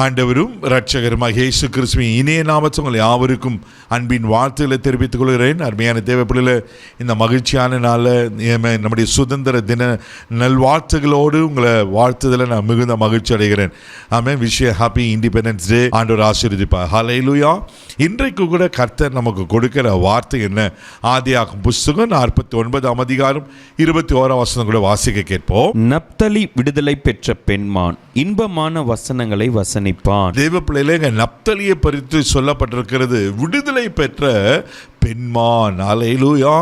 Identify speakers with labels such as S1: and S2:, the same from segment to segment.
S1: ஆண்டவரும் இரட்சகருமாக இயேசு கிறிஸ்துவின் இனிய நாமத்தில் உங்கள் யாவருக்கும் அன்பின் வாழ்த்துக்களை தெரிவித்துக் கொள்கிறேன். அருமையான தேவப்பிள்ளைகளே, இந்த மகிழ்ச்சியான நாளில் நம்முடைய சுதந்திர தின நல்வாழ்த்துகளோடு உங்களை வாழ்த்துதலை நான் மிகுந்த மகிழ்ச்சி அடைகிறேன். ஆமென். விஷய ஹாப்பி இண்டிபெண்டன்ஸ் டே. ஆண்டவர் ஆசீர்வதிப்பார். ஹல்லேலூயா. இன்றைக்கு கூட கர்த்தர் நமக்கு கொடுக்கிற வார்த்தை என்ன? ஆதியாகமம் புஸ்தகம் 49 அதிகாரம் 21 கூட வாசிக்க கேட்போம்.
S2: நப்தலி விடுதலை பெற்ற பெண்மான் இன்பமான வசனங்களை வசனிப்பான்.
S1: தேவ பிள்ளைகளே, நப்தலியை பற்றி சொல்லப்பட்டிருக்கிறது விடுதலை பெற்ற பெண்மான். ஹல்லேலூயா.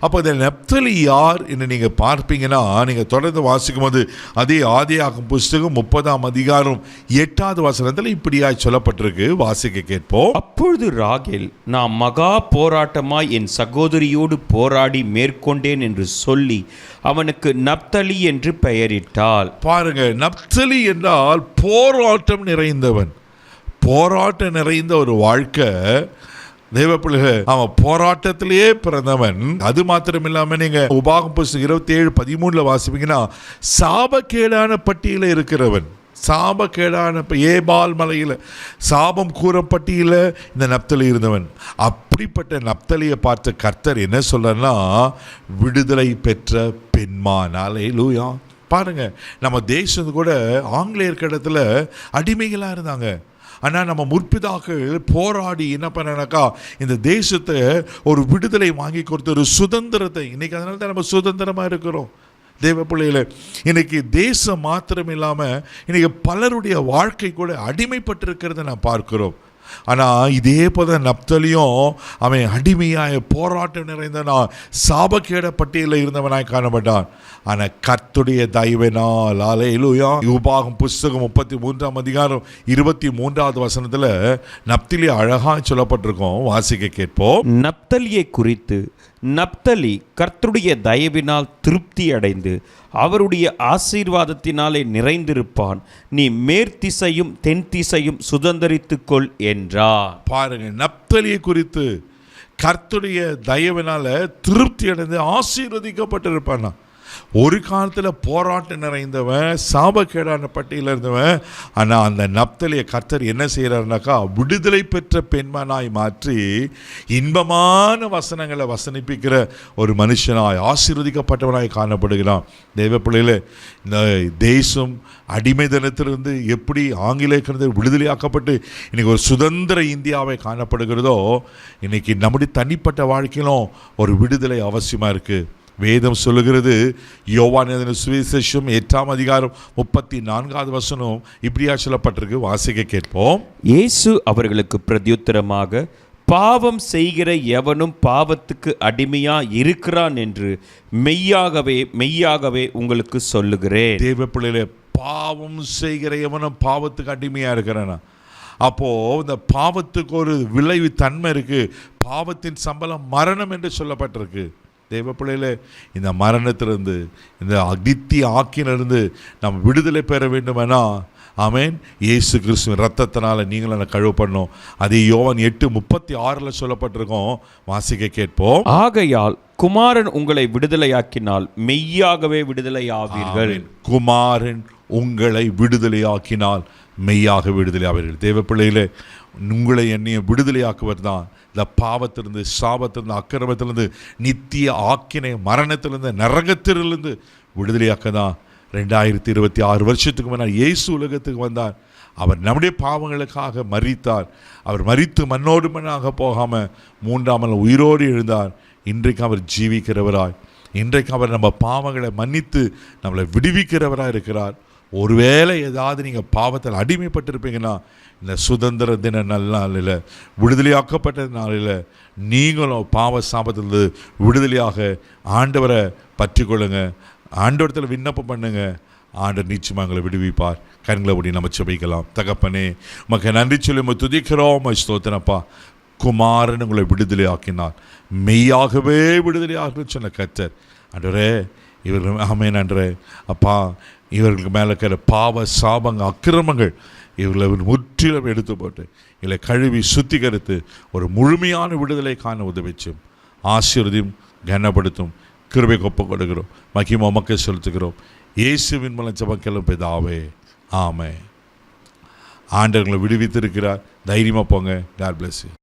S1: அப்போ இந்த நப்தலி யார் என்று நீங்கள் பார்ப்பீங்கன்னா, நீங்கள் தொடர்ந்து வாசிக்கும் போது அதே ஆதியாகமம் புஸ்தகம் 30 அதிகாரம் 8 இப்படியாய் சொல்லப்பட்டிருக்கு. வாசிக்க கேட்போம்.
S2: அப்பொழுது ராகேல், நான் மகா போராட்டமாய் என் சகோதரியோடு போராடி மேற்கொண்டேன் என்று சொல்லி அவனுக்கு நப்தலி என்று பெயரிட்டாள்.
S1: பாருங்க, நப்தலி என்றால் போராட்டம் நிறைந்தவன். போராட்டம் நிறைந்த ஒரு வாழ்க்கை. தேவப்பிள்ளைகள், அவன் போராட்டத்திலேயே பிறந்தவன். அது மாத்திரம் இல்லாம நீங்க உபாகமம் புஸ்தகம் 27:13 வாசிப்பீங்கன்னா, சாபக்கேடான பட்டியல இருக்கிறவன். சாபக்கேடான ஏபால் மலையில் சாபம் கூறப்பட்டியல இந்த நப்தலி இருந்தவன். அப்படிப்பட்ட நப்தலியை பார்த்த கர்த்தர் என்ன சொல்றன்னா, விடுதலை பெற்ற பெண்மான். ஹல்லேலூயா. பாருங்க, நம்ம தேசத்து கூட ஆங்கிலேயர் இடத்துல அடிமைகளாக இருந்தாங்க. ஆனால் நம்ம முற்பிதாக்கள் போராடி என்ன பண்ணனாக்கா, இந்த தேசத்தை ஒரு விடுதலை வாங்கி கொடுத்த ஒரு சுதந்திரத்தை, இன்னைக்கு அதனால தான் நம்ம சுதந்திரமாக இருக்கிறோம். தேவ பிள்ளைகளே, இன்னைக்கு தேசம் மாத்திரம் இல்லாமல் இன்னைக்கு பலருடைய வாழ்க்கை கூட அடிமைப்பட்டிருக்கிறத நான் பார்க்கிறோம். ஆனால் இதே போல நப்தலியும் அவன் அடிமையாய போராட்டம் நிறைந்தனா சாபக்கேட பட்டியலில் இருந்தவனாய் காணப்பட்டான். ஆனால் கர்த்தருடைய தயவினால், ஹல்லேலூயா. உபாகமம் புஸ்தகம் 33 அதிகாரம் 23 நப்தலி அழகாக சொல்லப்பட்டிருக்கோம். வாசிக்க கேட்போம்.
S2: நப்தலியை குறித்து, நப்தலி கர்த்தருடைய தயவினால் திருப்தி அடைந்து அவருடைய ஆசீர்வாதத்தினாலே நிறைந்திருப்பான். நீ மேற்திசையும் தென் திசையும் சுதந்தரித்துக்கொள் என்றார்.
S1: பாருங்க, நப்தலியை குறித்து கர்த்தருடைய தயவினால திருப்தி அடைந்து ஆசீர்வதிக்கப்பட்டிருப்பான். ஒரு காலத்தில் போராட்டம் நிறைந்தவன், சாபக்கேடான பட்டியலில் இருந்தவன். ஆனால் அந்த நப்தலியை கர்த்தர் என்ன செய்கிறாருனாக்கா, விடுதலை பெற்ற பெண்மனாய் மாற்றி இன்பமான வசனங்களை வசனிப்பிக்கிற ஒரு மனுஷனாய், ஆசீர்வதிக்கப்பட்டவனாய் காணப்படுகிறான். தேவ பிள்ளைகளே, இந்த தேசம் அடிமை தினத்திலிருந்து எப்படி ஆங்கிலேயர்களிருந்து விடுதலையாக்கப்பட்டு இன்றைக்கி ஒரு சுதந்திர இந்தியாவை காணப்படுகிறதோ, இன்றைக்கி நம்முடைய தனிப்பட்ட வாழ்க்கையிலும் ஒரு விடுதலை அவசியமாக இருக்குது. வேதம் சொல்லுகிறது, யோவான் எழுதின சுவிசேஷம் 8 அதிகாரம் 34 இப்படியா சொல்லப்பட்டிருக்கு. வாசிக்க கேட்போம்.
S2: இயேசு அவர்களுக்கு பிரத்யுத்தரமாக, பாவம் செய்கிற எவனும் பாவத்துக்கு அடிமையா இருக்கிறான் என்று மெய்யாகவே மெய்யாகவே உங்களுக்கு சொல்லுகிறேன்.
S1: தேவ பிள்ளைகளே, பாவம் செய்கிற எவனும் பாவத்துக்கு அடிமையா இருக்கிறானா? அப்போ இந்த பாவத்துக்கு ஒரு விளைவு தன்மை இருக்கு. பாவத்தின் சம்பளம் மரணம் என்று சொல்லப்பட்டிருக்கு. தேவ பிள்ளைகளே, இந்த மரணத்திலிருந்து, இந்த நித்திய ஆக்கினிலிருந்து நம்ம விடுதலை பெற வேண்டுமெனா, ஆமென், இயேசு கிறிஸ்துவின் ரத்தத்தினால நீங்களும் நான் கழுவப்படணும். அதே யோவான் 8:36 சொல்லப்பட்டிருக்கோம். வாசிக்க கேட்போம்.
S2: ஆகையால் குமாரன் உங்களை விடுதலையாக்கினால் மெய்யாகவே விடுதலையாவீர்கள்.
S1: குமாரன் உங்களை விடுதலையாக்கினால் மெய்யாக விடுதலையாவீர்கள். தேவ பிள்ளைகளே, உங்களை என்னையும் விடுதலையாக்குவர் தான் இந்த பாவத்திலிருந்து, சாபத்திலிருந்து, அக்கிரமத்திலிருந்து, நித்திய ஆக்கினை மரணத்திலிருந்து, நரகத்திலிருந்து விடுதலையாக்க தான் 2026 வருஷத்துக்கு முன்னால் இயேசு உலகத்துக்கு வந்தார். அவர் நம்முடைய பாவங்களுக்காக மரித்தார். அவர் மரித்து மண்ணோடு மண்ணாக போகாமல் 3ஆம் நாள் உயிரோடு எழுந்தார். இன்றைக்கு அவர் ஜீவிக்கிறவராய், இன்றைக்கு அவர் நம்ம பாவங்களை மன்னித்து நம்மளை விடுவிக்கிறவராக இருக்கிறார். ஒருவேளை ஏதாவது நீங்கள் பாவத்தில் அடிமைப்பட்டிருப்பீங்கன்னா, இந்த சுதந்திர தின நல்ல நாளில், விடுதலையாக்கப்பட்ட நாளில் நீங்களும் பாவ சாபத்திலிருந்து விடுதலையாக ஆண்டவரை பற்றி கொள்ளுங்க. ஆண்டவரத்தில் விண்ணப்பம் பண்ணுங்க. ஆண்டவர் நிச்சயமாக எங்களை விடுவிப்பார். கண்களை ஓடி நம்ம செபிக்கலாம். தகப்பனே, உமக்கு நன்றி சொல்லி துதிக்கிறோம். ஸ்தோத்திரப்பா, குமாரன் உங்களை விடுதலை ஆக்கினார், மெய்யாகவே விடுதலை ஆக சொன்ன கர்த்தர். ஆண்டவரே, இவர்கள் ஆமென் ஆண்டவரே, அப்பா, இவர்களுக்கு மேலே இருக்கிற பாவ சாபங்கள், அக்கிரமங்கள் இவர்களை முற்றிலும் எடுத்து போட்டு இவளை கழுவி சுத்திகரித்து ஒரு முழுமையான விடுதலை காண உதவிச்சும் ஆசீர்வதியும் கனப்படுத்தும் கிருபை ஒப்புக் கொடுக்கிறோம். மகிமை உமக்கு செலுத்துகிறோம். இயேசுவின் மூலம் ஜெபம் கேளும் பிதாவே, ஆமென். ஆண்டவர்களை விடுவித்திருக்கிறார். தைரியமாக போங்க. God bless you.